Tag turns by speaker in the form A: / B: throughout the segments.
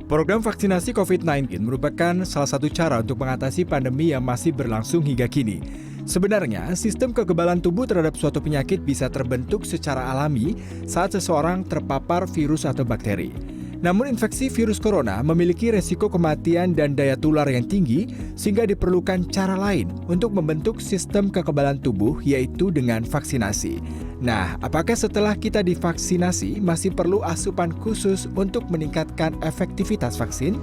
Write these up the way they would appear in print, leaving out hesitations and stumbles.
A: Program vaksinasi COVID-19 merupakan salah satu cara untuk mengatasi pandemi yang masih berlangsung hingga kini. Sebenarnya, sistem kekebalan tubuh terhadap suatu penyakit bisa terbentuk secara alami saat seseorang terpapar virus atau bakteri. Namun infeksi virus corona memiliki resiko kematian dan daya tular yang tinggi sehingga diperlukan cara lain untuk membentuk sistem kekebalan tubuh yaitu dengan vaksinasi. Nah, apakah setelah kita divaksinasi masih perlu asupan khusus untuk meningkatkan efektivitas vaksin?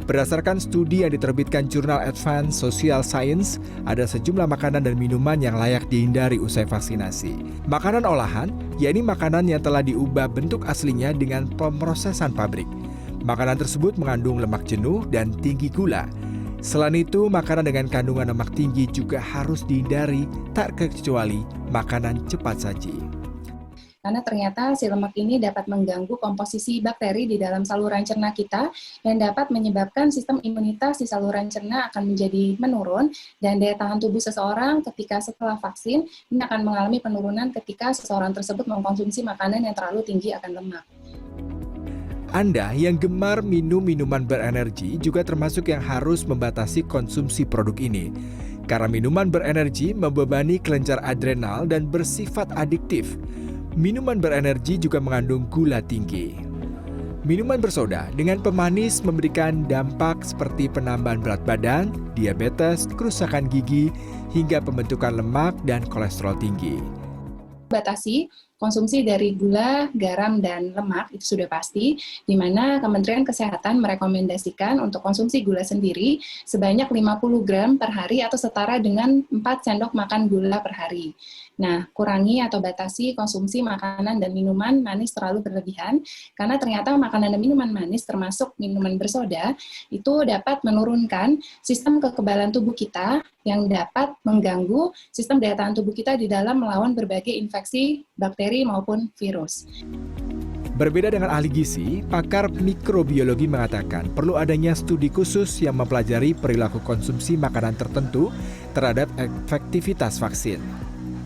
A: Berdasarkan studi yang diterbitkan jurnal Advanced Social Science, ada sejumlah makanan dan minuman yang layak dihindari usai vaksinasi. Makanan olahan, yakni makanan yang telah diubah bentuk aslinya dengan pemrosesan pabrik. Makanan tersebut mengandung lemak jenuh dan tinggi gula. Selain itu, makanan dengan kandungan lemak tinggi juga harus dihindari, tak kecuali makanan cepat saji.
B: Karena ternyata si lemak ini dapat mengganggu komposisi bakteri di dalam saluran cerna kita dan dapat menyebabkan sistem imunitas di saluran cerna akan menjadi menurun dan daya tahan tubuh seseorang ketika setelah vaksin ini akan mengalami penurunan ketika seseorang tersebut mengkonsumsi makanan yang terlalu tinggi akan lemak.
A: Anda yang gemar minum minuman berenergi juga termasuk yang harus membatasi konsumsi produk ini. Karena minuman berenergi membebani kelenjar adrenal dan bersifat adiktif. Minuman berenergi juga mengandung gula tinggi. Minuman bersoda dengan pemanis memberikan dampak seperti penambahan berat badan, diabetes, kerusakan gigi, hingga pembentukan lemak dan kolesterol tinggi.
B: Batasi konsumsi dari gula, garam, dan lemak itu sudah pasti, di mana Kementerian Kesehatan merekomendasikan untuk konsumsi gula sendiri sebanyak 50 gram per hari atau setara dengan 4 sendok makan gula per hari. Nah, kurangi atau batasi konsumsi makanan dan minuman manis terlalu berlebihan, karena ternyata makanan dan minuman manis termasuk minuman bersoda, itu dapat menurunkan sistem kekebalan tubuh kita yang dapat mengganggu sistem daya tahan tubuh kita di dalam melawan berbagai infeksi bakteri maupun virus.
A: Berbeda dengan ahli gizi, pakar mikrobiologi mengatakan perlu adanya studi khusus yang mempelajari perilaku konsumsi makanan tertentu terhadap efektivitas vaksin.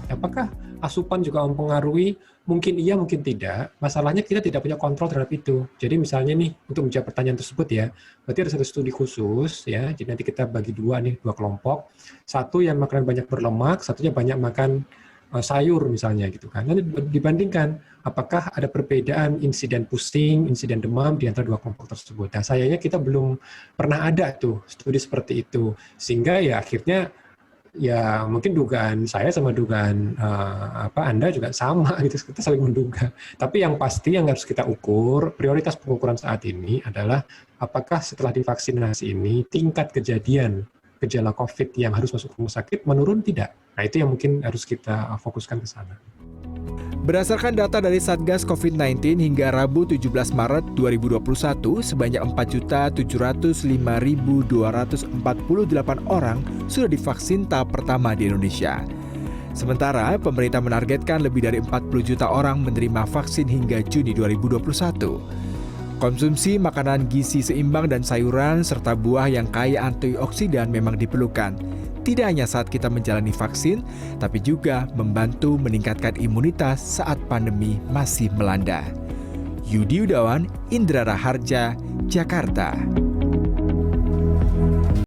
C: Apakah asupan juga mempengaruhi? Mungkin iya, mungkin tidak. Masalahnya kita tidak punya kontrol terhadap itu. Jadi misalnya nih, untuk menjawab pertanyaan tersebut ya, berarti ada satu studi khusus ya, jadi nanti kita bagi dua kelompok. Satu yang makan banyak berlemak, satunya banyak makan sayur misalnya gitu kan. Nanti dibandingkan apakah ada perbedaan insiden pusing, insiden demam di antara dua kelompok tersebut. Nah, sayangnya kita belum pernah ada tuh studi seperti itu. Sehingga ya akhirnya ya mungkin dugaan saya sama dugaan Anda juga sama gitu, kita saling menduga. Tapi yang pasti yang harus kita ukur, prioritas pengukuran saat ini adalah apakah setelah divaksinasi ini tingkat kejadian gejala COVID yang harus masuk rumah sakit menurun tidak? Nah, itu yang mungkin harus kita fokuskan ke sana.
A: Berdasarkan data dari Satgas COVID-19 hingga Rabu 17 Maret 2021, sebanyak 4.705.248 orang sudah divaksin tahap pertama di Indonesia. Sementara, pemerintah menargetkan lebih dari 40 juta orang menerima vaksin hingga Juni 2021. Konsumsi makanan gizi seimbang dan sayuran serta buah yang kaya antioksidan memang diperlukan. Tidak hanya saat kita menjalani vaksin, tapi juga membantu meningkatkan imunitas saat pandemi masih melanda. Yudi Yudawan, Indra Raharja, Jakarta.